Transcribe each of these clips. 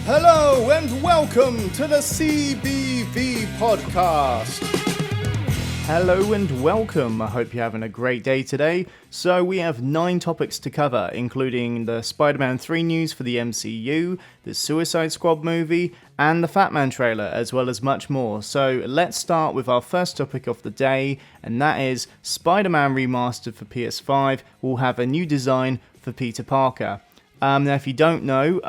Hello and welcome to the CBV podcast. Hello and welcome. I hope you're having a great day today. So we have 9 topics to cover, including the Spider-Man 3 news for the MCU, the Suicide Squad movie, and the Fatman trailer, as well as much more. So let's start with our first topic of the day, and that is Spider-Man Remastered for PS5 will have a new design for Peter Parker. Now, if you don't know,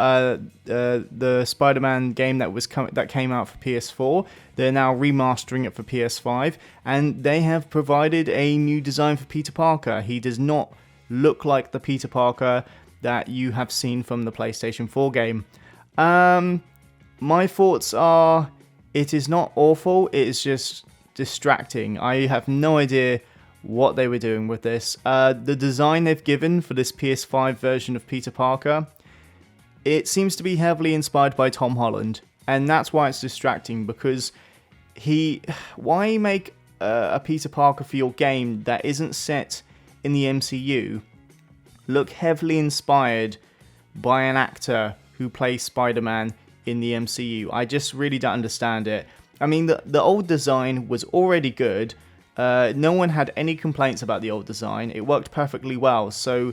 the Spider-Man game that came out for PS4, they're now remastering it for PS5, and they have provided a new design for Peter Parker. He does not look like the Peter Parker that you have seen from the PlayStation 4 game. My thoughts are, it is not awful, it is just distracting. I have no idea what they were doing with this. The design they've given for this PS5 version of Peter Parker, it seems to be heavily inspired by Tom Holland, and that's why it's distracting, because why make a Peter Parker for your game that isn't set in the MCU look heavily inspired by an actor who plays Spider-Man in the MCU? I just really don't understand it. I mean, the old design was already good. No one had any complaints about the old design. It worked perfectly well. So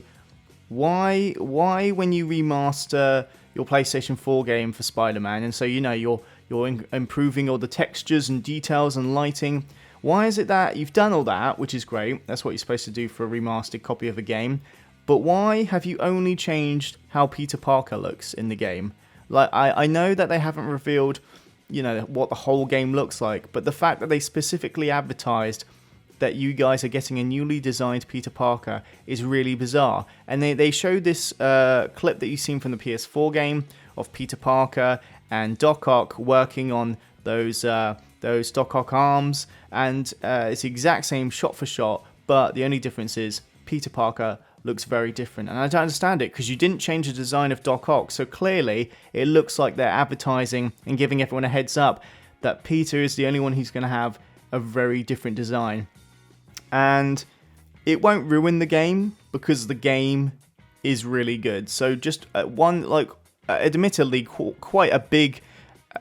why when you remaster your PlayStation 4 game for Spider-Man, and so you're improving all the textures and details and lighting, why is it that you've done all that, which is great, that's what you're supposed to do for a remastered copy of a game, but why have you only changed how Peter Parker looks in the game? Like, I know that they haven't revealed what the whole game looks like, but the fact that they specifically advertised that you guys are getting a newly designed Peter Parker is really bizarre. And they showed this clip that you've seen from the PS4 game of Peter Parker and Doc Ock working on those Doc Ock arms, and it's the exact same shot for shot, but the only difference is Peter Parker looks very different. And I don't understand it, because you didn't change the design of Doc Ock, so clearly it looks like they're advertising and giving everyone a heads up that Peter is the only one who's going to have a very different design. And it won't ruin the game, because the game is really good. So just admittedly quite a big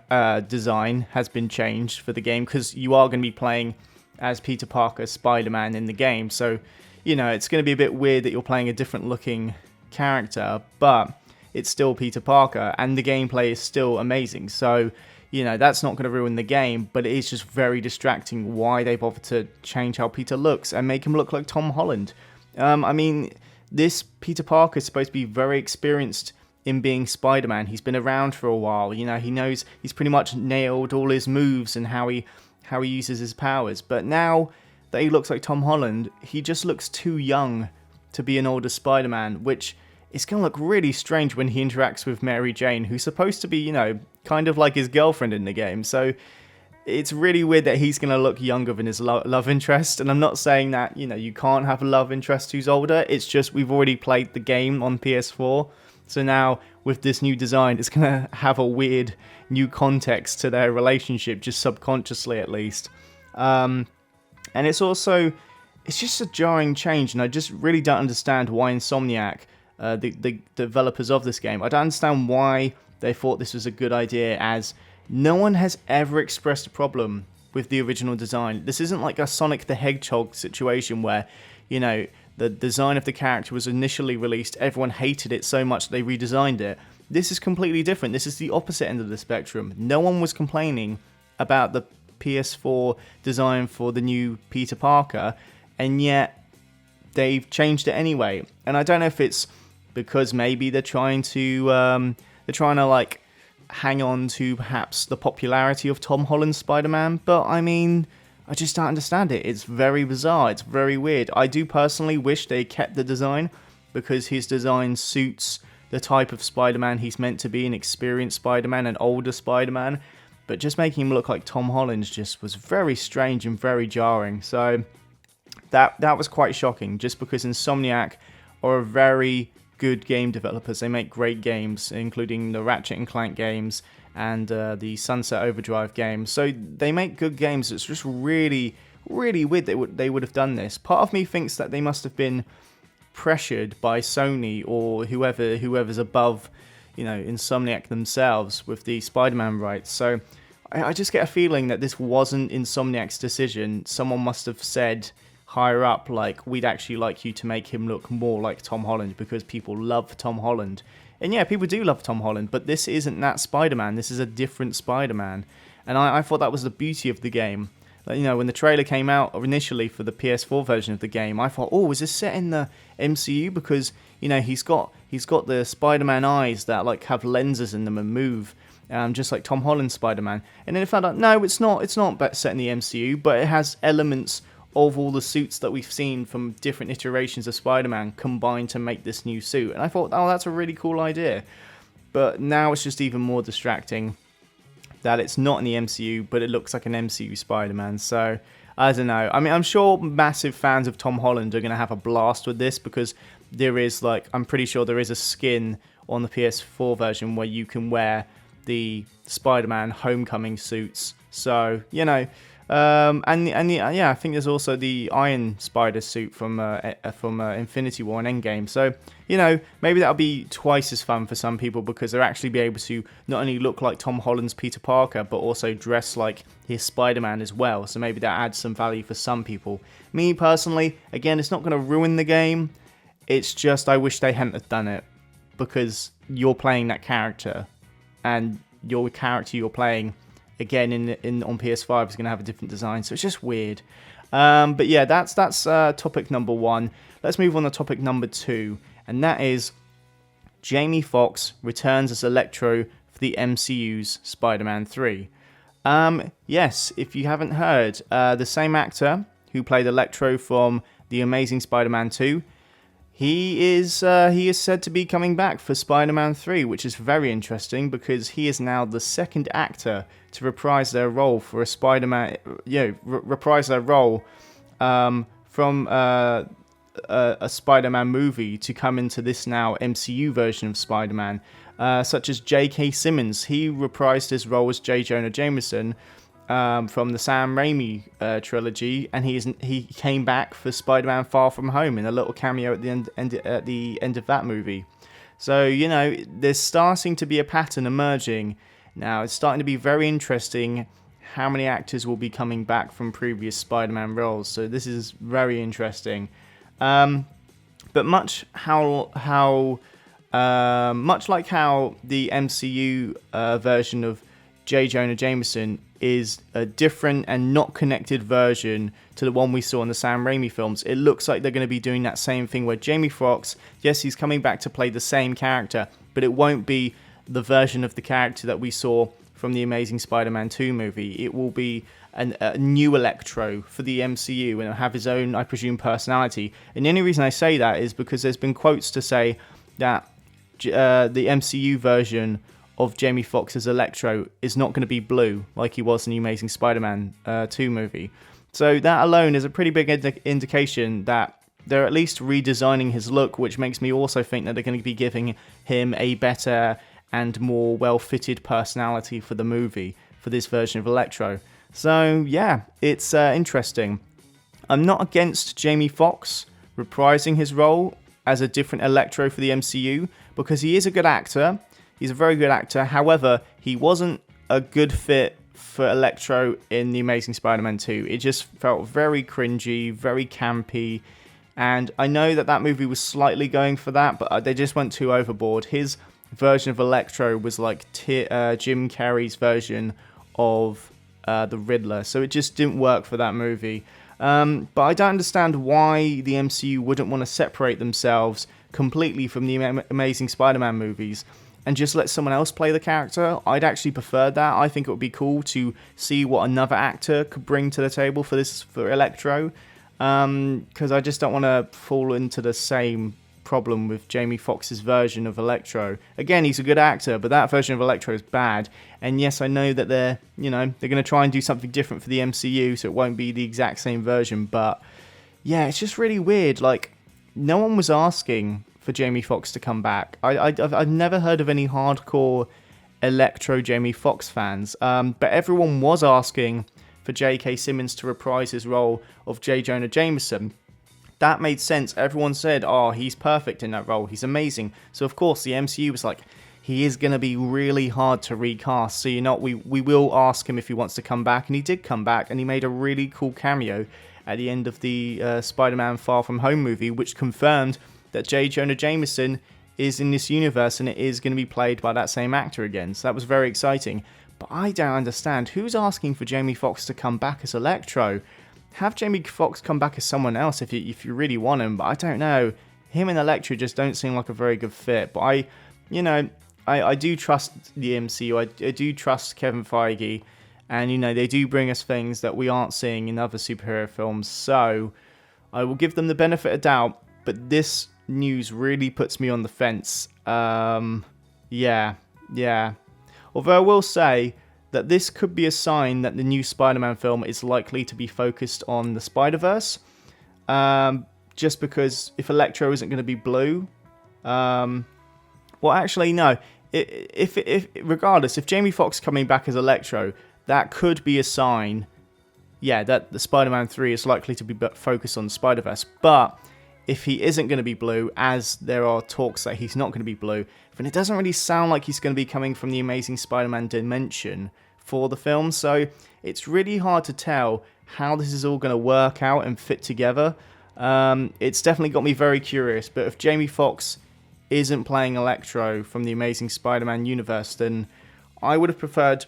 design has been changed for the game, because you are going to be playing as Peter Parker, Spider-Man in the game. So it's going to be a bit weird that you're playing a different looking character, but it's still Peter Parker, and the gameplay is still amazing. So, that's not going to ruin the game, but it is just very distracting why they bothered to change how Peter looks and make him look like Tom Holland. I mean, this Peter Parker is supposed to be very experienced in being Spider-Man. He's been around for a while. He knows, he's pretty much nailed all his moves and how he uses his powers. But now that he looks like Tom Holland, he just looks too young to be an older Spider-Man, which is going to look really strange when he interacts with Mary Jane, who's supposed to be, kind of like his girlfriend in the game. So it's really weird that he's going to look younger than his love interest. And I'm not saying that, you can't have a love interest who's older. It's just we've already played the game on PS4. So now with this new design, it's going to have a weird new context to their relationship, just subconsciously at least. And it's just a jarring change, and I just really don't understand why Insomniac, the developers of this game, I don't understand why they thought this was a good idea, as no one has ever expressed a problem with the original design. This isn't like a Sonic the Hedgehog situation where, the design of the character was initially released, everyone hated it so much they redesigned it. This is completely different. This is the opposite end of the spectrum. No one was complaining about the PS4 design for the new Peter Parker, and yet they've changed it anyway. And I don't know if it's because maybe they're trying to like hang on to perhaps the popularity of Tom Holland's Spider-Man, but I mean, I just don't understand it. It's very bizarre. It's very weird. I do personally wish they kept the design, because his design suits the type of Spider-Man he's meant to be, an experienced Spider-Man, an older Spider-Man. But just making him look like Tom Holland just was very strange and very jarring. So that was quite shocking, just because Insomniac are a very good game developers. They make great games, including the Ratchet and Clank games and the Sunset Overdrive games. So they make good games. It's just really, really weird that they would have done this. Part of me thinks that they must have been pressured by Sony or whoever's above, Insomniac themselves with the Spider-Man rights. So I just get a feeling that this wasn't Insomniac's decision. Someone must have said higher up, like, we'd actually like you to make him look more like Tom Holland because people love Tom Holland. And yeah, people do love Tom Holland, but this isn't that Spider-Man. This is a different Spider-Man. And I thought that was the beauty of the game. Like, when the trailer came out initially for the PS4 version of the game, I thought, oh, is this set in the MCU? Because, he's got the Spider-Man eyes that, like, have lenses in them and move, just like Tom Holland's Spider-Man. And then I found out, no, it's not set in the MCU, but it has elements of all the suits that we've seen from different iterations of Spider-Man combined to make this new suit. And I thought, oh, that's a really cool idea. But now it's just even more distracting that it's not in the MCU, but it looks like an MCU Spider-Man. So, I don't know. I mean, I'm sure massive fans of Tom Holland are going to have a blast with this, because I'm pretty sure there is a skin on the PS4 version where you can wear the Spider-Man Homecoming suits. So, I think there's also the Iron Spider suit from Infinity War and Endgame. So, maybe that'll be twice as fun for some people, because they'll actually be able to not only look like Tom Holland's Peter Parker, but also dress like his Spider-Man as well. So maybe that adds some value for some people. Me, personally, again, it's not going to ruin the game. It's just I wish they hadn't have done it, because you're playing that character, and your character you're playing again on PS5 is going to have a different design, so it's just weird. But yeah, that's topic number 1. Let's move on to topic number 2, and that is Jamie Foxx returns as Electro for the MCU's Spider-Man 3. Yes, if you haven't heard, the same actor who played Electro from The Amazing Spider-Man 2, he is said to be coming back for Spider-Man 3, which is very interesting, because he is now the second actor to reprise their role for a Spider-Man, reprise their role from a Spider-Man movie to come into this now MCU version of Spider-Man, such as J.K. Simmons. He reprised his role as J. Jonah Jameson from the Sam Raimi trilogy, and he came back for Spider-Man Far From Home in a little cameo at the end of that movie. So, there's starting to be a pattern emerging. Now, it's starting to be very interesting how many actors will be coming back from previous Spider-Man roles. So this is very interesting. But much like how the MCU version of J. Jonah Jameson is a different and not connected version to the one we saw in the Sam Raimi films, it looks like they're going to be doing that same thing where Jamie Foxx, yes, he's coming back to play the same character, but it won't be the version of the character that we saw from the Amazing Spider-Man 2 movie. It will be a new Electro for the MCU, and it'll have his own, I presume, personality. And the only reason I say that is because there's been quotes to say that the MCU version of Jamie Foxx as Electro is not going to be blue like he was in the Amazing Spider-Man 2 movie. So that alone is a pretty big indication that they're at least redesigning his look, which makes me also think that they're going to be giving him a better and more well-fitted personality for the movie, for this version of Electro. So yeah, it's interesting. I'm not against Jamie Foxx reprising his role as a different Electro for the MCU, because he is a good actor. He's a very good actor. However, he wasn't a good fit for Electro in The Amazing Spider-Man 2. It just felt very cringy, very campy. And I know that movie was slightly going for that, but they just went too overboard. His version of Electro was like Jim Carrey's version of the Riddler. So it just didn't work for that movie. But I don't understand why the MCU wouldn't want to separate themselves completely from the Amazing Spider-Man movies and just let someone else play the character. I'd actually prefer that. I think it would be cool to see what another actor could bring to the table for Electro, because I just don't want to fall into the same problem with Jamie Foxx's version of Electro. Again, he's a good actor, but that version of Electro is bad. And yes, I know that they're going to try and do something different for the MCU, so it won't be the exact same version. But yeah, it's just really weird. Like, no one was asking for Jamie Foxx to come back. I've never heard of any hardcore Electro Jamie Foxx fans, but everyone was asking for J.K. Simmons to reprise his role of J. Jonah Jameson. That made sense. Everyone said, oh, he's perfect in that role. He's amazing. So, of course, the MCU was like, he is going to be really hard to recast. So, we will ask him if he wants to come back, and he did come back, and he made a really cool cameo at the end of the Spider-Man Far From Home movie, which confirmed that J. Jonah Jameson is in this universe, and it is going to be played by that same actor again. So that was very exciting. But I don't understand, who's asking for Jamie Foxx to come back as Electro? Have Jamie Foxx come back as someone else if you really want him, but I don't know. Him and Electro just don't seem like a very good fit. But I do trust the MCU. I do trust Kevin Feige, and they do bring us things that we aren't seeing in other superhero films. So I will give them the benefit of doubt. But this news really puts me on the fence. Yeah. Although I will say that this could be a sign that the new Spider-Man film is likely to be focused on the Spider-Verse. Just because if Electro isn't going to be blue, well, actually, no. If regardless, if Jamie Foxx coming back as Electro, that could be a sign, that the Spider-Man 3 is likely to be focused on Spider-Verse. But if he isn't going to be blue, as there are talks that he's not going to be blue, then it doesn't really sound like he's going to be coming from the Amazing Spider-Man dimension for the film. So it's really hard to tell how this is all going to work out and fit together. It's definitely got me very curious. But if Jamie Foxx isn't playing Electro from the Amazing Spider-Man universe, then I would have preferred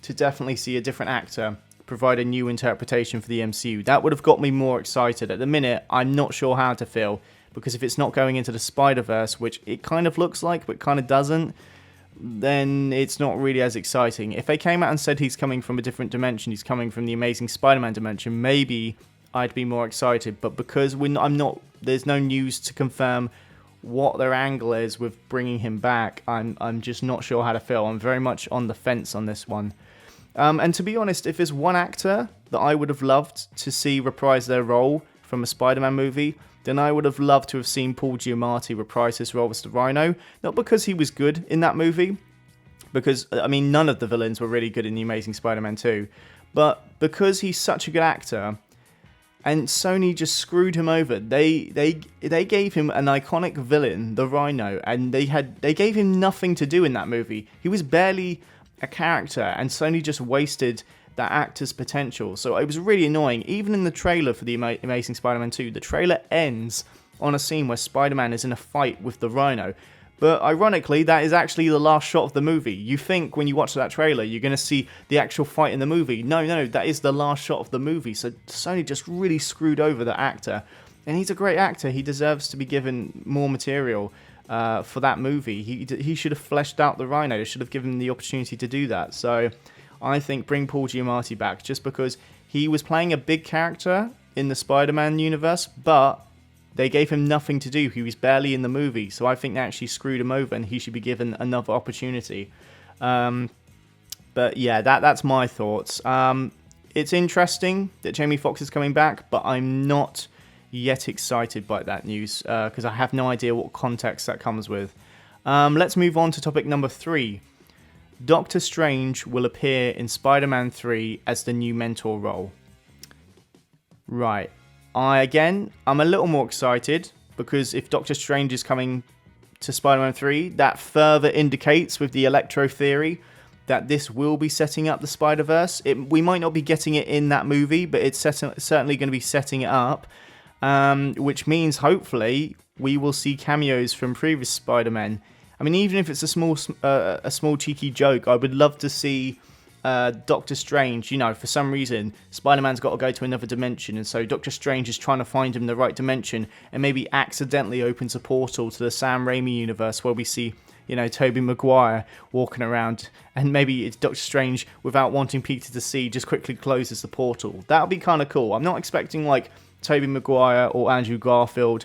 to definitely see a different actor provide a new interpretation for the MCU. That would have got me more excited. At the minute, I'm not sure how to feel, because if it's not going into the Spider-Verse, which it kind of looks like, but kind of doesn't, then it's not really as exciting. If they came out and said he's coming from a different dimension, he's coming from the Amazing Spider-Man dimension, maybe I'd be more excited. But because there's no news to confirm what their angle is with bringing him back, I'm just not sure how to feel. I'm very much on the fence on this one. And to be honest, if there's one actor that I would have loved to see reprise their role from a Spider-Man movie, then I would have loved to have seen Paul Giamatti reprise his role as the Rhino. Not because he was good in that movie, because, none of the villains were really good in The Amazing Spider-Man 2, but because he's such a good actor, and Sony just screwed him over. They gave him an iconic villain, the Rhino, and they gave him nothing to do in that movie. He was barely a character, and Sony just wasted that actor's potential. So it was really annoying. Even in the trailer for the Amazing Spider-Man 2, the trailer ends on a scene where Spider-Man is in a fight with the Rhino. But ironically, that is actually the last shot of the movie. You think when you watch that trailer, you're going to see the actual fight in the movie. No, that is the last shot of the movie. So Sony just really screwed over the actor. And he's a great actor. He deserves to be given more material for that movie. He should have fleshed out the Rhino. They should have given him the opportunity to do that. So I think bring Paul Giamatti back, just because he was playing a big character in the Spider-Man universe, but they gave him nothing to do. He was barely in the movie. So I think they actually screwed him over, and he should be given another opportunity. But yeah, that's my thoughts. It's interesting that Jamie Foxx is coming back, but I'm not yet excited by that news, because I have no idea what context that comes with. Let's move on to topic number 3. Doctor Strange will appear in Spider-Man 3 as the new mentor role. Right. I'm a little more excited, because if Doctor Strange is coming to Spider-Man 3, that further indicates with the Electro theory that this will be setting up the Spider-Verse. We might not be getting it in that movie, but it's certainly going to be setting it up, which means hopefully we will see cameos from previous Spider-Men. Even if it's a small cheeky joke, I would love to see Doctor Strange. For some reason, Spider-Man's got to go to another dimension, and so Doctor Strange is trying to find him the right dimension, and maybe accidentally opens a portal to the Sam Raimi universe where we see, Tobey Maguire walking around, and maybe it's Doctor Strange, without wanting Peter to see, just quickly closes the portal. That would be kind of cool. I'm not expecting like Tobey Maguire or Andrew Garfield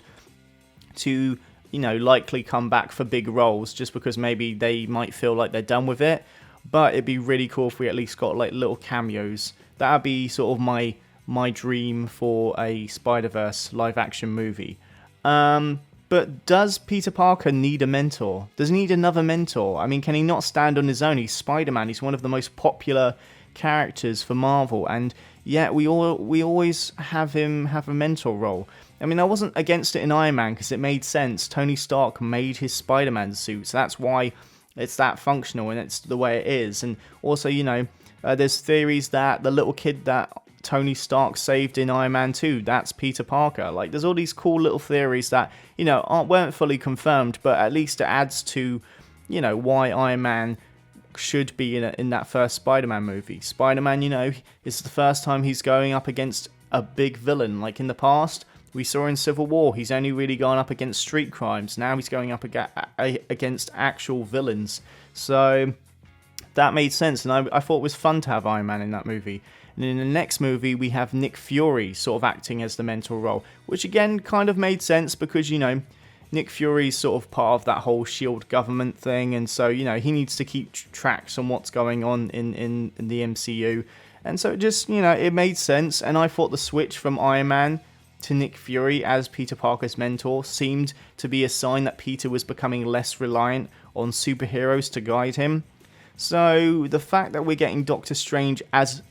to likely come back for big roles, just because maybe they might feel like they're done with it. But it'd be really cool if we at least got like little cameos. That'd be sort of my dream for a Spider-Verse live action movie. But does Peter Parker need a mentor? Does he need another mentor? Can he not stand on his own? He's Spider-Man. He's one of the most popular characters for Marvel, and yet we always have him have a mentor role. I wasn't against it in Iron Man, because it made sense. Tony Stark made his Spider-Man suit, so that's why It's that functional, and it's the way it is. And also, there's theories that the little kid that Tony Stark saved in Iron Man 2, that's Peter Parker. Like, there's all these cool little theories that, weren't fully confirmed, but at least it adds to, why Iron Man should be in that first Spider-Man movie. Spider-Man, it's the first time he's going up against a big villain. Like in the past, we saw in Civil War, he's only really gone up against street crimes. Now he's going up against actual villains. So that made sense, and I thought it was fun to have Iron Man in that movie. And in the next movie, we have Nick Fury sort of acting as the mentor role, which again kind of made sense because, Nick Fury's sort of part of that whole S.H.I.E.L.D. government thing, and so, he needs to keep tracks on what's going on in the MCU. And so it just, it made sense, and I thought the switch from Iron Man to Nick Fury as Peter Parker's mentor seemed to be a sign that Peter was becoming less reliant on superheroes to guide him. So the fact that we're getting Doctor Strange as,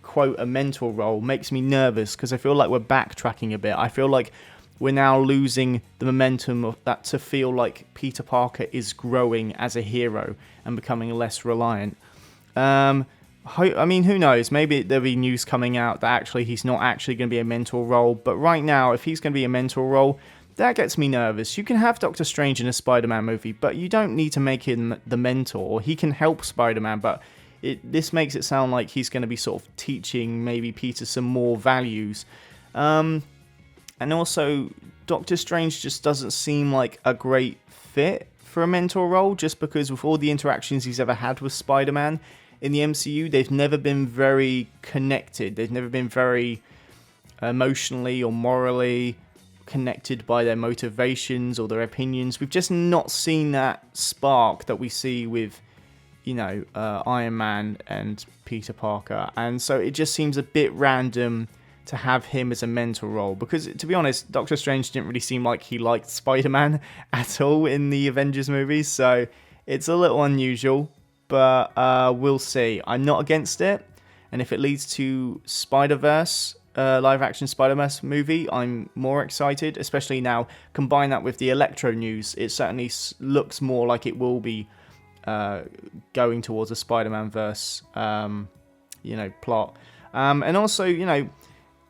quote, a mentor role makes me nervous because I feel like we're backtracking a bit. I feel like we're now losing the momentum of that to feel like Peter Parker is growing as a hero and becoming less reliant. Who knows? Maybe there'll be news coming out that actually he's not actually going to be a mentor role. But right now, if he's going to be a mentor role, that gets me nervous. You can have Doctor Strange in a Spider-Man movie, but you don't need to make him the mentor. He can help Spider-Man, but this makes it sound like he's going to be sort of teaching maybe Peter some more values. And also, Doctor Strange just doesn't seem like a great fit for a mentor role, just because with all the interactions he's ever had with Spider-Man in the MCU, they've never been very connected. They've never been very emotionally or morally connected by their motivations or their opinions. We've just not seen that spark that we see with, Iron Man and Peter Parker. And so it just seems a bit random to have him as a mentor role, because to be honest, Doctor Strange didn't really seem like he liked Spider-Man at all in the Avengers movies, so it's a little unusual, but we'll see. I'm not against it, and if it leads to Spider-Verse, live-action Spider-Verse movie, I'm more excited, especially now. Combine that with the Electro news, it certainly looks more like it will be going towards a Spider-Man verse, plot. And also,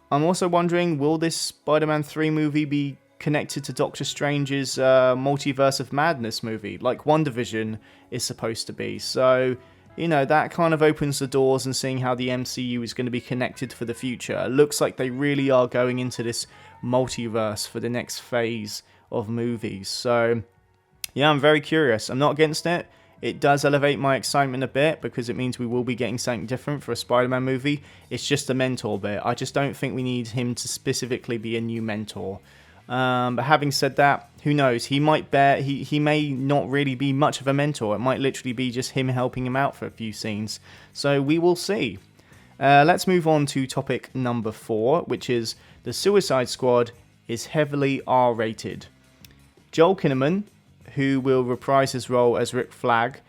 I'm also wondering, will this Spider-Man 3 movie be connected to Doctor Strange's Multiverse of Madness movie, like WandaVision is supposed to be? So, that kind of opens the doors and seeing how the MCU is going to be connected for the future. It looks like they really are going into this multiverse for the next phase of movies. So, yeah, I'm very curious. I'm not against it. It does elevate my excitement a bit because it means we will be getting something different for a Spider-Man movie. It's just the mentor bit. I just don't think we need him to specifically be a new mentor. But having said that, who knows? He may not really be much of a mentor. It might literally be just him helping him out for a few scenes. So we will see. Let's move on to topic number 4, which is the Suicide Squad is heavily R-rated. Joel Kinnaman, who will reprise his role as Rick Flag,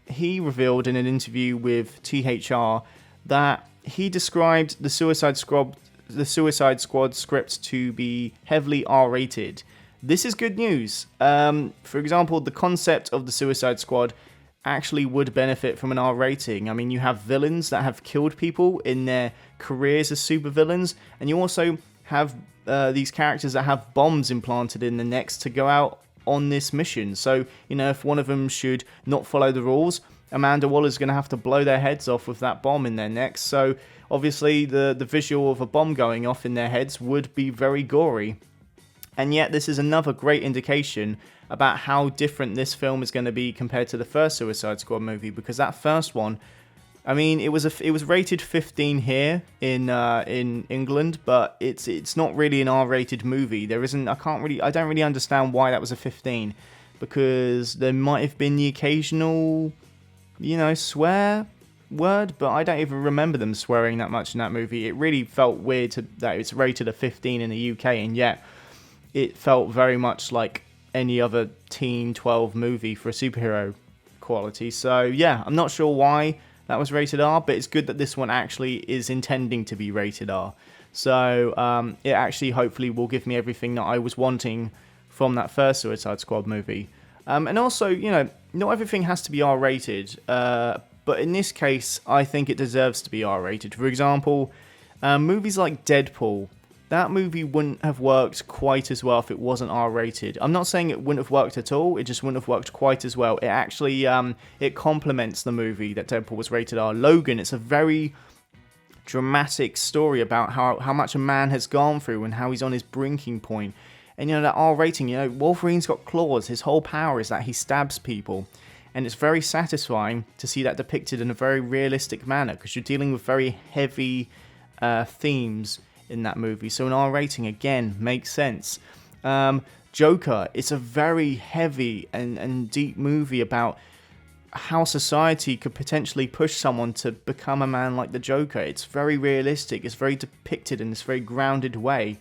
he revealed in an interview with THR that he described the Suicide Squad script to be heavily R-rated. This is good news. For example, the concept of the Suicide Squad actually would benefit from an R rating. I mean, you have villains that have killed people in their careers as supervillains, and you also have these characters that have bombs implanted in their necks to go out on this mission. So, if one of them should not follow the rules, Amanda Waller's going to have to blow their heads off with that bomb in their necks. So, obviously, the visual of a bomb going off in their heads would be very gory. And yet, this is another great indication about how different this film is going to be compared to the first Suicide Squad movie, because that first one, I mean, it was rated 15 here in England, but it's not really an R-rated movie. I don't really understand why that was a 15, because there might have been the occasional, swear word, but I don't even remember them swearing that much in that movie. It really felt weird that it's rated a 15 in the UK, and yet it felt very much like any other teen 12 movie for a superhero quality. So yeah, I'm not sure why that was rated R, but it's good that this one actually is intending to be rated R. So it actually hopefully will give me everything that I was wanting from that first Suicide Squad movie. And also, not everything has to be R-rated, but in this case, I think it deserves to be R-rated. For example, movies like Deadpool, that movie wouldn't have worked quite as well if it wasn't R-rated. I'm not saying it wouldn't have worked at all, it just wouldn't have worked quite as well. It actually, it complements the movie that Deadpool was rated R. Logan, it's a very dramatic story about how much a man has gone through and how he's on his breaking point. And that R rating, Wolverine's got claws. His whole power is that he stabs people. And it's very satisfying to see that depicted in a very realistic manner, because you're dealing with very heavy themes in that movie. So an R rating, again, makes sense. Joker, it's a very heavy and deep movie about how society could potentially push someone to become a man like the Joker. It's very realistic. It's very depicted in this very grounded way.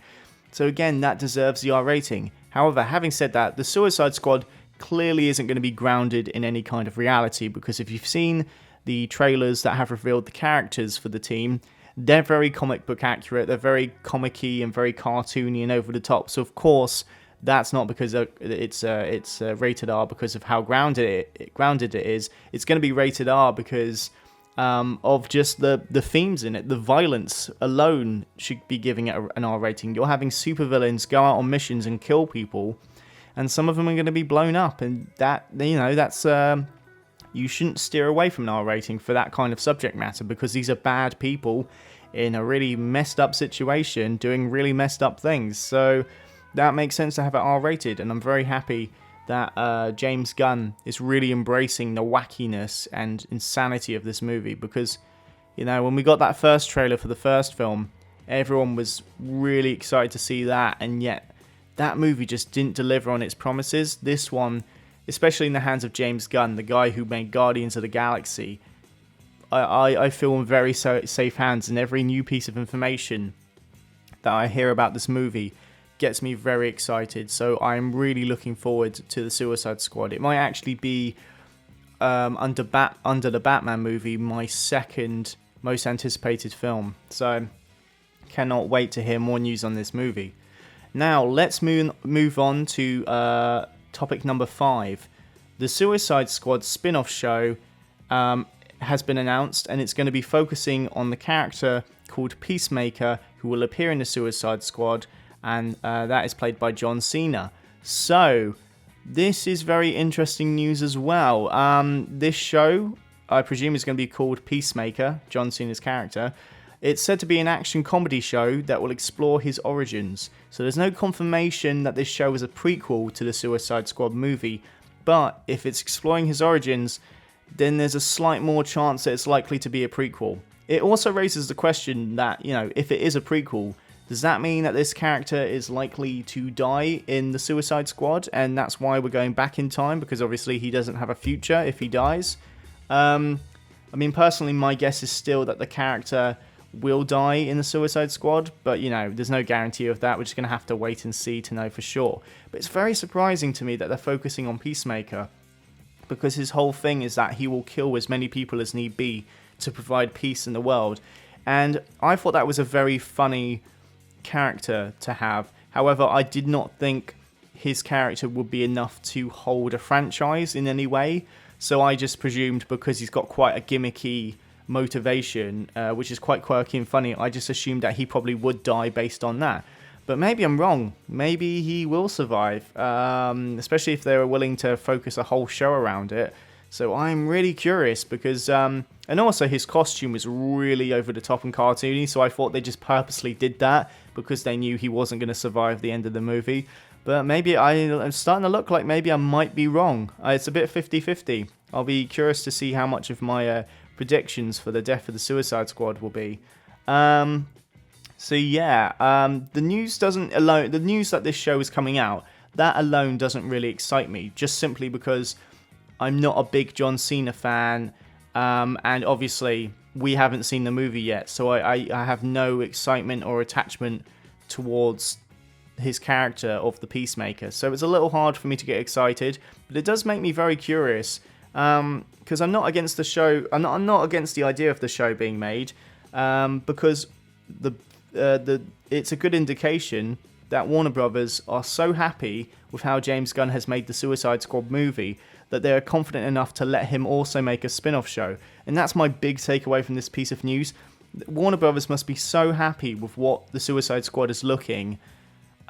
So again, that deserves the R rating. However, having said that, the Suicide Squad clearly isn't going to be grounded in any kind of reality, because if you've seen the trailers that have revealed the characters for the team, they're very comic book accurate, they're very comic-y and very cartoony and over the top. So of course, that's not because it's rated R because of how grounded it is. It's going to be rated R because of just the themes in it. The violence alone should be giving it an R rating. You're having supervillains go out on missions and kill people, and some of them are going to be blown up, and that's you shouldn't steer away from an R rating for that kind of subject matter, because these are bad people in a really messed up situation doing really messed up things. So that makes sense to have it R rated, and I'm very happy that James Gunn is really embracing the wackiness and insanity of this movie, because, when we got that first trailer for the first film, everyone was really excited to see that, and yet that movie just didn't deliver on its promises. This one, especially in the hands of James Gunn, the guy who made Guardians of the Galaxy, I feel in very safe hands, and every new piece of information that I hear about this movie gets me very excited. So I'm really looking forward to the Suicide Squad. It might actually be under the Batman movie, my second most anticipated film. So cannot wait to hear more news on this movie. Now let's move on to topic number 5. The Suicide Squad spin-off show has been announced, and it's going to be focusing on the character called Peacemaker, who will appear in the Suicide Squad, and that is played by John Cena. So this is very interesting news as well. This show, I presume, is going to be called Peacemaker, John Cena's character. It's said to be an action comedy show that will explore his origins. So there's no confirmation that this show is a prequel to the Suicide Squad movie, but if it's exploring his origins, then there's a slight more chance that it's likely to be a prequel. It also raises the question that, if it is a prequel, does that mean that this character is likely to die in the Suicide Squad, and that's why we're going back in time, because obviously he doesn't have a future if he dies? Personally, my guess is still that the character will die in the Suicide Squad, but there's no guarantee of that. We're just going to have to wait and see to know for sure. But it's very surprising to me that they're focusing on Peacemaker, because his whole thing is that he will kill as many people as need be to provide peace in the world. And I thought that was a very funny character to have. However, I did not think his character would be enough to hold a franchise in any way. So I just presumed, because he's got quite a gimmicky motivation, which is quite quirky and funny, I just assumed that he probably would die based on that. But maybe I'm wrong. Maybe he will survive, especially if they were willing to focus a whole show around it. So I'm really curious, because and also his costume was really over the top and cartoony, so I thought they just purposely did that because they knew he wasn't going to survive the end of the movie. But maybe I'm starting to look like maybe I might be wrong. It's a bit 50-50. I'll be curious to see how much of my predictions for the death of the Suicide Squad will be. So yeah, the news that this show is coming out, that alone doesn't really excite me, just simply because I'm not a big John Cena fan, and obviously we haven't seen the movie yet, so I have no excitement or attachment towards his character of the Peacemaker. So it's a little hard for me to get excited, but it does make me very curious, because I'm not against the show. I'm not against the idea of the show being made, because it's a good indication that Warner Brothers are so happy with how James Gunn has made the Suicide Squad movie that they are confident enough to let him also make a spin-off show. And that's my big takeaway from this piece of news. Warner Brothers must be so happy with what the Suicide Squad is looking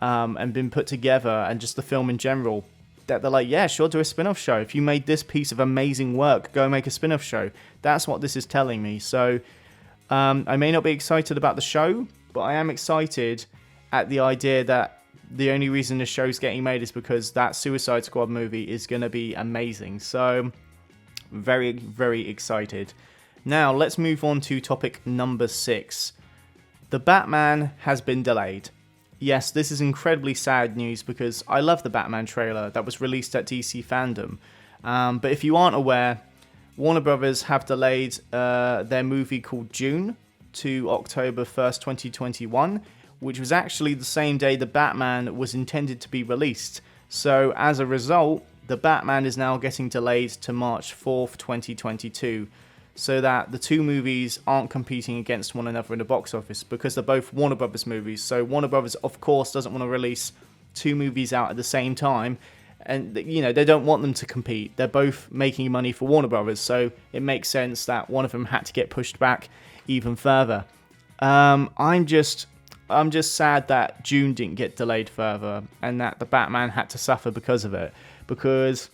and been put together, and just the film in general, that they're like, yeah, sure, do a spin-off show. If you made this piece of amazing work, go make a spin-off show. That's what this is telling me. So I may not be excited about the show, but I am excited at the idea that the only reason the show's getting made is because that Suicide Squad movie is going to be amazing. So very, very excited. Now, let's move on to topic number 6. The Batman has been delayed. Yes, this is incredibly sad news because I love the Batman trailer that was released at DC Fandom. But if you aren't aware, Warner Brothers have delayed their movie called June to October 1st, 2021, which was actually the same day the Batman was intended to be released. So as a result, the Batman is now getting delayed to March 4th, 2022. So that the two movies aren't competing against one another in the box office, because they're both Warner Brothers movies. So Warner Brothers, of course, doesn't want to release two movies out at the same time. And, you know, they don't want them to compete. They're both making money for Warner Brothers. So it makes sense that one of them had to get pushed back even further. I'm just sad that June didn't get delayed further and that the Batman had to suffer because of it. Because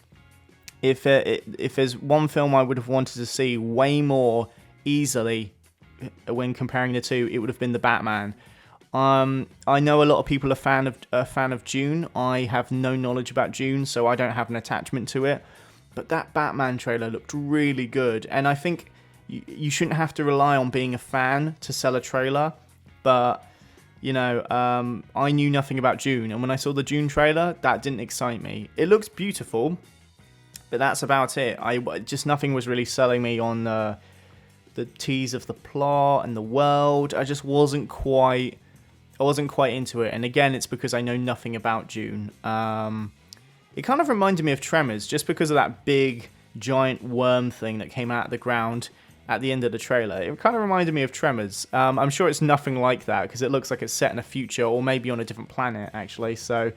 if there's one film I would have wanted to see way more easily when comparing the two, it would have been the Batman. I know a lot of people are a fan of June. I have no knowledge about June, so I don't have an attachment to it. But that Batman trailer looked really good, and I think you shouldn't have to rely on being a fan to sell a trailer. But you know, I knew nothing about June, and when I saw the June trailer, that didn't excite me. It looks beautiful, but that's about it. Just nothing was really selling me on the tease of the plot and the world. I just wasn't quite into it. And again, it's because I know nothing about June. It kind of reminded me of Tremors, just because of that big giant worm thing that came out of the ground at the end of the trailer. It kind of reminded me of Tremors. I'm sure it's nothing like that, because it looks like it's set in a future, or maybe on a different planet, actually. So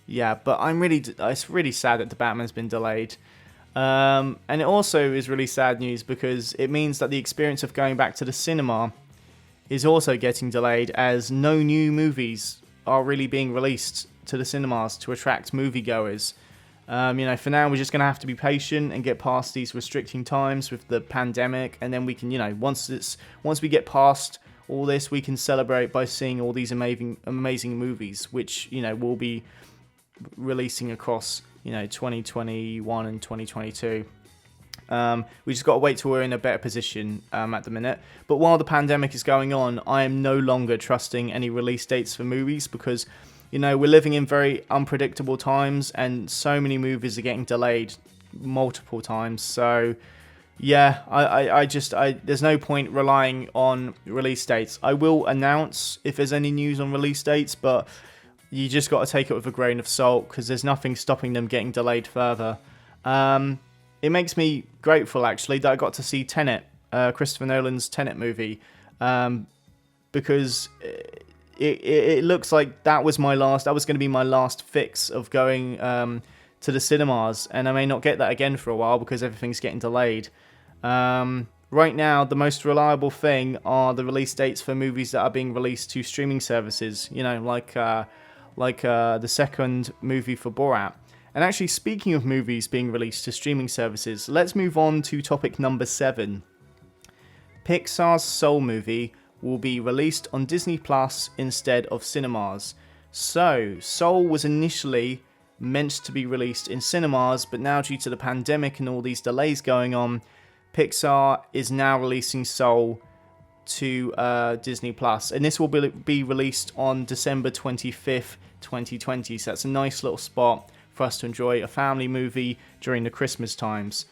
yeah, but it's really sad that the Batman's been delayed. And it also is really sad news because it means that the experience of going back to the cinema is also getting delayed, as no new movies are really being released to the cinemas to attract moviegoers. You know, for now, we're just going to have to be patient and get past these restricting times with the pandemic, and then we can, you know, once we get past all this, we can celebrate by seeing all these amazing movies, which, you know, will be releasing across, you know, 2021 and 2022. We just got to wait till we're in a better position at the minute. But while the pandemic is going on, I am no longer trusting any release dates for movies, because, you know, we're living in very unpredictable times, and so many movies are getting delayed multiple times. So yeah, I there's no point relying on release dates. I will announce if there's any news on release dates, but you just got to take it with a grain of salt, because there's nothing stopping them getting delayed further. It makes me grateful, actually, that I got to see Tenet, Christopher Nolan's Tenet movie, because it looks like that was going to be my last fix of going to the cinemas, and I may not get that again for a while because everything's getting delayed. Right now, the most reliable thing are the release dates for movies that are being released to streaming services, you know, like the second movie for Borat. And actually, speaking of movies being released to streaming services, let's move on to topic number 7. Pixar's Soul movie will be released on Disney Plus instead of cinemas. So, Soul was initially meant to be released in cinemas, but now due to the pandemic and all these delays going on, Pixar is now releasing Soul to Disney Plus, and this will be released on December 25th, 2020. So that's a nice little spot for us to enjoy a family movie during the Christmas times.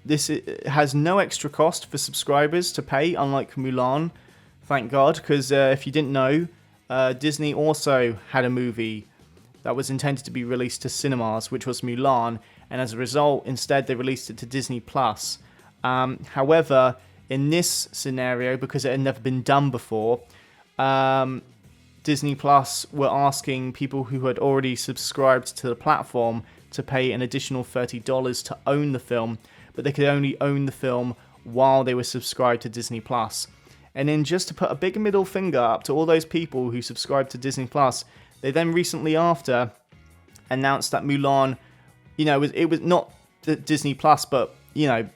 This has no extra cost for subscribers to pay, unlike Mulan, thank God, because if you didn't know, Disney also had a movie that was intended to be released to cinemas, which was Mulan, and as a result, instead they released it to Disney Plus. However, in this scenario, because it had never been done before, Disney Plus were asking people who had already subscribed to the platform to pay an additional $30 to own the film, but they could only own the film while they were subscribed to Disney Plus. And then just to put a big middle finger up to all those people who subscribed to Disney Plus, they then recently after announced that Mulan, it was not Disney Plus, but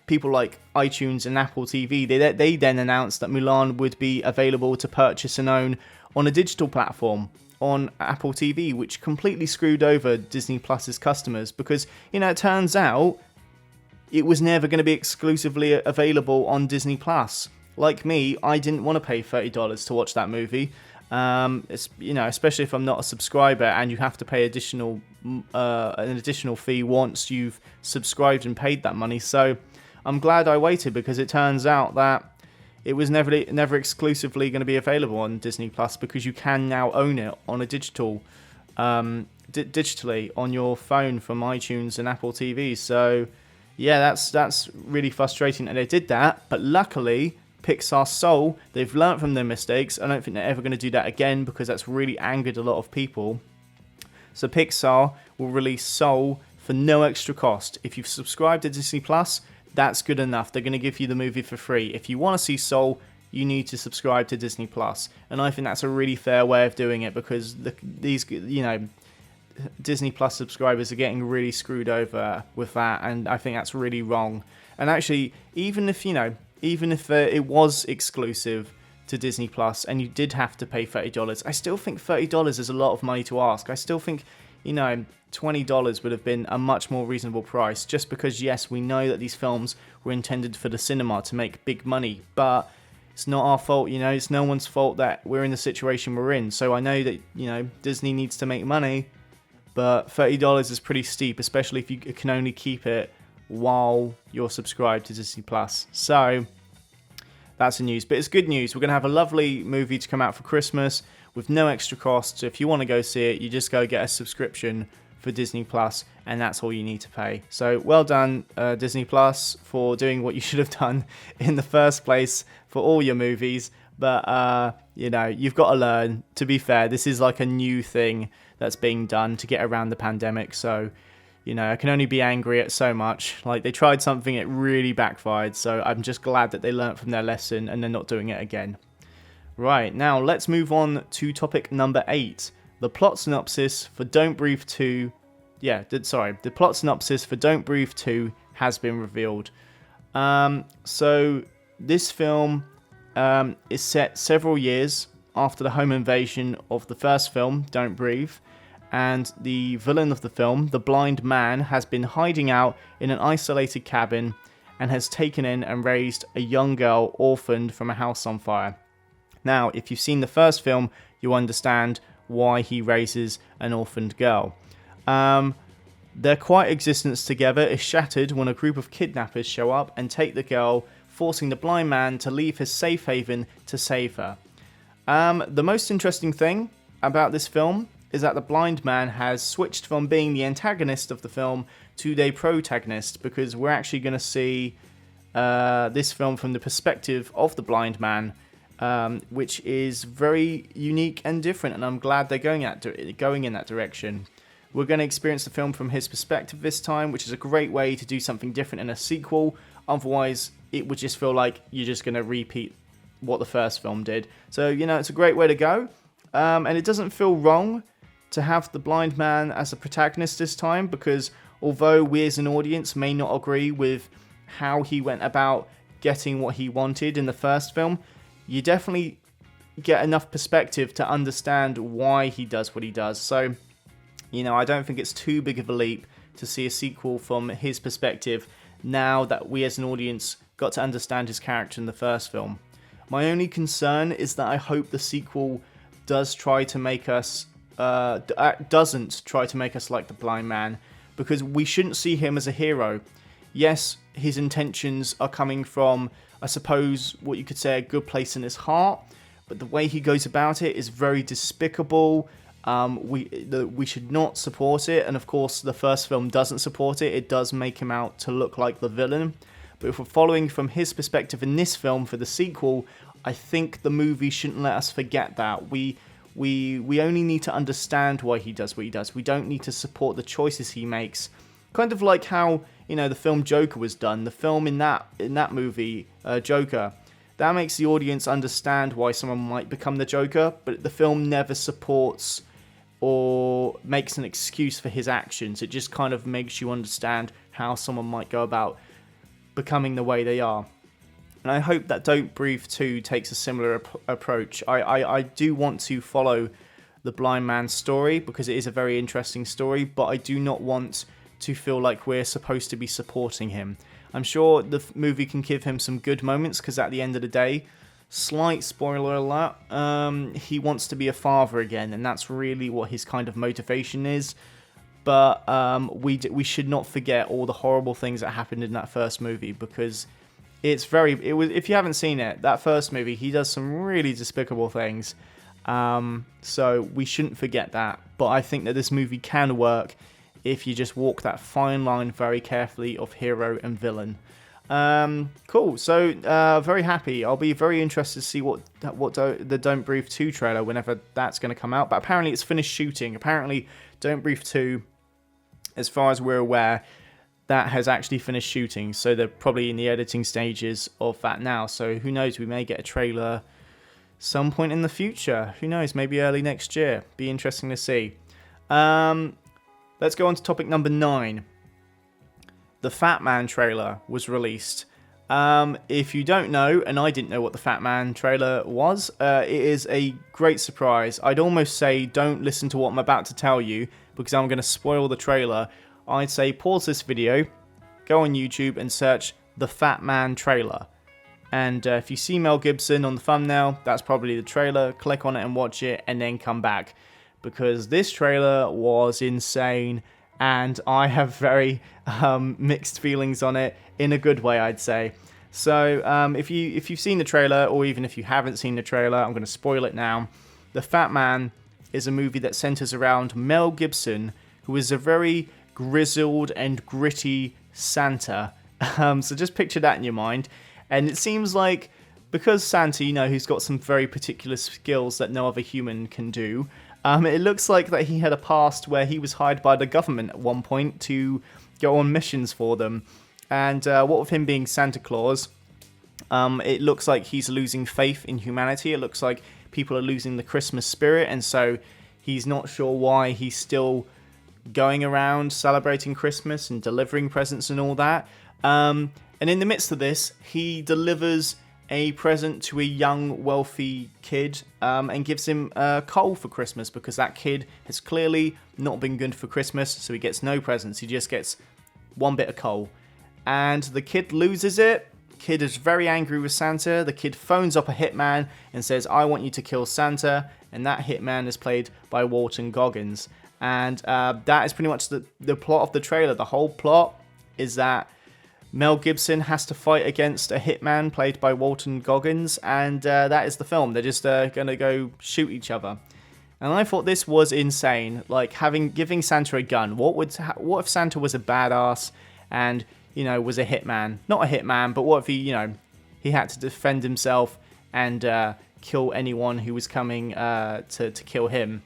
people like iTunes and Apple TV, they then announced that Mulan would be available to purchase and own on a digital platform on Apple TV, which completely screwed over Disney Plus's customers because, it turns out it was never going to be exclusively available on Disney Plus. Like me, I didn't want to pay $30 to watch that movie. Especially if I'm not a subscriber and you have to pay an additional fee once you've subscribed and paid that money. So I'm glad I waited because it turns out that it was never exclusively going to be available on Disney Plus because you can now own it on a digitally on your phone from iTunes and Apple TV. So yeah, that's really frustrating, and they did that. But luckily, Pixar Soul, they've learned from their mistakes. I don't think they're ever going to do that again because that's really angered a lot of people. So Pixar will release Soul for no extra cost. If you've subscribed to Disney Plus, that's good enough. They're going to give you the movie for free. If you want to see Soul, you need to subscribe to Disney Plus. And I think that's a really fair way of doing it because these Disney Plus subscribers are getting really screwed over with that, and I think that's really wrong. And actually, even if it was exclusive to Disney Plus and you did have to pay $30, I still think $30 is a lot of money to ask. I still think, $20 would have been a much more reasonable price, just because, yes, we know that these films were intended for the cinema to make big money, but it's not our fault, it's no one's fault that we're in the situation we're in. So I know that, Disney needs to make money, but $30 is pretty steep, especially if you can only keep it while you're subscribed to Disney Plus. So that's the news, but it's good news. We're going to have a lovely movie to come out for Christmas with no extra cost. So if you want to go see it, you just go get a subscription for Disney Plus, and that's all you need to pay. So well done, Disney Plus, for doing what you should have done in the first place for all your movies. But you've got to learn. To be fair, this is like a new thing that's being done to get around the pandemic. So I can only be angry at so much. Like, they tried something, it really backfired. So I'm just glad that they learnt from their lesson and they're not doing it again. Right, now let's move on to topic number 8. The plot synopsis for Don't Breathe 2... the plot synopsis for Don't Breathe 2 has been revealed. So this film is set several years after the home invasion of the first film, Don't Breathe. And the villain of the film, the blind man, has been hiding out in an isolated cabin and has taken in and raised a young girl orphaned from a house on fire. Now, if you've seen the first film, you understand why he raises an orphaned girl. Their quiet existence together is shattered when a group of kidnappers show up and take the girl, forcing the blind man to leave his safe haven to save her. The most interesting thing about this film is that the blind man has switched from being the antagonist of the film to the protagonist, because we're actually going to see this film from the perspective of the blind man, which is very unique and different, and I'm glad they're going in that direction. We're going to experience the film from his perspective this time, which is a great way to do something different in a sequel. Otherwise, it would just feel like you're just going to repeat what the first film did. So, it's a great way to go. And it doesn't feel wrong to have the blind man as a protagonist this time, because although we as an audience may not agree with how he went about getting what he wanted in the first film, you definitely get enough perspective to understand why he does what he does. So, I don't think it's too big of a leap to see a sequel from his perspective now that we as an audience got to understand his character in the first film. My only concern is that I hope the sequel doesn't try to make us like the blind man, because we shouldn't see him as a hero. Yes, his intentions are coming from, I suppose, what you could say a good place in his heart, but the way he goes about it is very despicable. We should not support it, and of course the first film doesn't support it. It does make him out to look like the villain, but if we're following from his perspective in this film for the sequel, I think the movie shouldn't let us forget that. We We only need to understand why he does what he does. We don't need to support the choices he makes. Kind of like how, the film Joker was done. The film in that movie, Joker, that makes the audience understand why someone might become the Joker, but the film never supports or makes an excuse for his actions. It just kind of makes you understand how someone might go about becoming the way they are. And I hope that Don't Breathe 2 takes a similar approach. I do want to follow the blind man's story because it is a very interesting story, but I do not want to feel like we're supposed to be supporting him. I'm sure the movie can give him some good moments because at the end of the day, slight spoiler alert, he wants to be a father again, and that's really what his kind of motivation is. But we should not forget all the horrible things that happened in that first movie because if you haven't seen it, that first movie, he does some really despicable things. So we shouldn't forget that. But I think that this movie can work if you just walk that fine line very carefully of hero and villain. Cool. So very happy. I'll be very interested to see what the Don't Breathe 2 trailer, whenever that's going to come out. But apparently it's finished shooting. Apparently Don't Breathe 2, as far as we're aware, that has actually finished shooting. So they're probably in the editing stages of that now. So who knows? We may get a trailer some point in the future. Who knows? Maybe early next year. Be interesting to see. Let's go on to topic number 9. The Fatman trailer was released. If you don't know, and I didn't know what the Fatman trailer was, it is a great surprise. I'd almost say don't listen to what I'm about to tell you because I'm going to spoil the trailer. I'd say pause this video, go on YouTube and search the Fatman trailer. And if you see Mel Gibson on the thumbnail, that's probably the trailer. Click on it and watch it and then come back. Because this trailer was insane and I have very mixed feelings on it in a good way, I'd say. So if you've seen the trailer, or even if you haven't seen the trailer, I'm going to spoil it now. The Fatman is a movie that centers around Mel Gibson, who is a very grizzled and gritty Santa. So just picture that in your mind. And it seems like because Santa, he's got some very particular skills that no other human can do. It looks like that he had a past where he was hired by the government at one point to go on missions for them. And what with him being Santa Claus, it looks like he's losing faith in humanity. It looks like people are losing the Christmas spirit. And so he's not sure why he's still going around celebrating Christmas and delivering presents and all that. And in the midst of this, he delivers a present to a young, wealthy kid and gives him coal for Christmas because that kid has clearly not been good for Christmas, so he gets no presents. He just gets one bit of coal. And the kid loses it. Kid is very angry with Santa. The kid phones up a hitman and says, I want you to kill Santa. And that hitman is played by Walton Goggins. And that is pretty much the plot of the trailer. The whole plot is that Mel Gibson has to fight against a hitman played by Walton Goggins, and that is the film. They're just going to go shoot each other. And I thought this was insane, like giving Santa a gun. What if Santa was a badass and, was a hitman? Not a hitman, but what if he had to defend himself and kill anyone who was coming to kill him?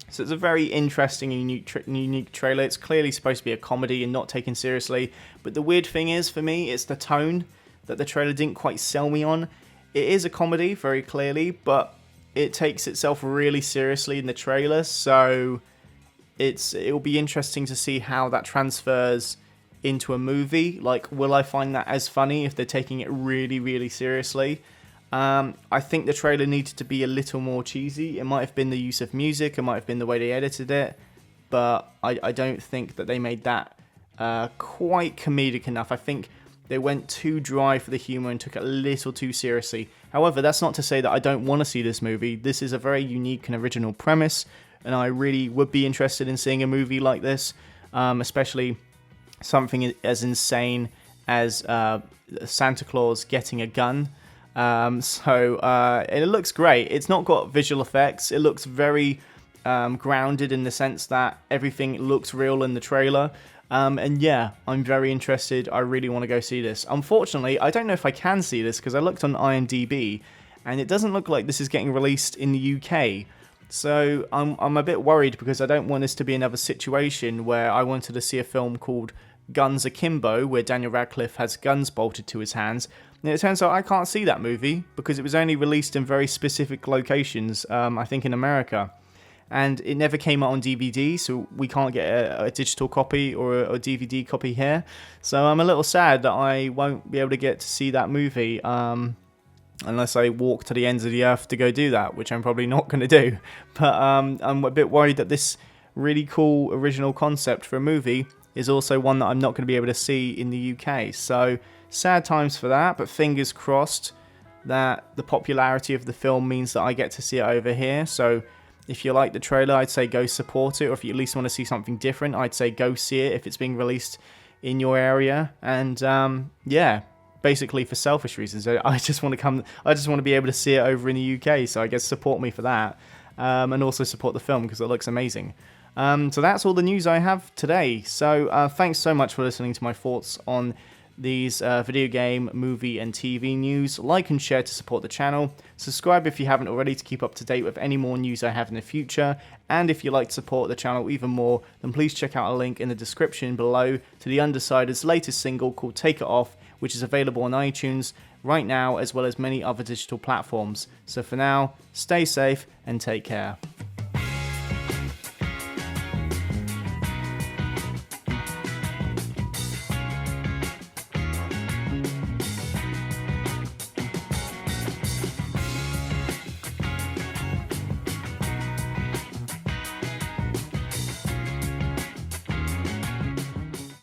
So it's a very interesting and unique trailer. It's clearly supposed to be a comedy and not taken seriously. But the weird thing is, for me, it's the tone that the trailer didn't quite sell me on. It is a comedy, very clearly, but it takes itself really seriously in the trailer. So it'll be interesting to see how that transfers into a movie. Like, will I find that as funny if they're taking it really, really seriously? I think the trailer needed to be a little more cheesy. It might have been the use of music, it might have been the way they edited it, but I don't think that they made that quite comedic enough. I think they went too dry for the humor and took it a little too seriously. However, that's not to say that I don't want to see this movie. This is a very unique and original premise, and I really would be interested in seeing a movie like this, especially something as insane as Santa Claus getting a gun. It looks great. It's not got visual effects. It looks very grounded in the sense that everything looks real in the trailer. And yeah, I'm very interested. I really want to go see this. Unfortunately, I don't know if I can see this because I looked on IMDb and it doesn't look like this is getting released in the UK. So I'm a bit worried because I don't want this to be another situation where I wanted to see a film called Guns Akimbo, where Daniel Radcliffe has guns bolted to his hands. And it turns out I can't see that movie because it was only released in very specific locations, I think in America. And it never came out on DVD, so we can't get a digital copy or a DVD copy here. So I'm a little sad that I won't be able to get to see that movie unless I walk to the ends of the earth to go do that, which I'm probably not going to do. But I'm a bit worried that this really cool original concept for a movie is also one that I'm not going to be able to see in the UK. So sad times for that, but fingers crossed that the popularity of the film means that I get to see it over here. So if you like the trailer, I'd say go support it, or if you at least want to see something different, I'd say go see it if it's being released in your area. And yeah, basically for selfish reasons, I just want to be able to see it over in the UK. So I guess support me for that, and also support the film because it looks amazing. So that's all the news I have today. So thanks so much for listening to my thoughts on these video game, movie and TV news. Like and share to support the channel. Subscribe if you haven't already to keep up to date with any more news I have in the future. And if you'd like to support the channel even more, then please check out a link in the description below to the Undecided's latest single called Take It Off, which is available on iTunes right now as well as many other digital platforms. So for now, stay safe and take care.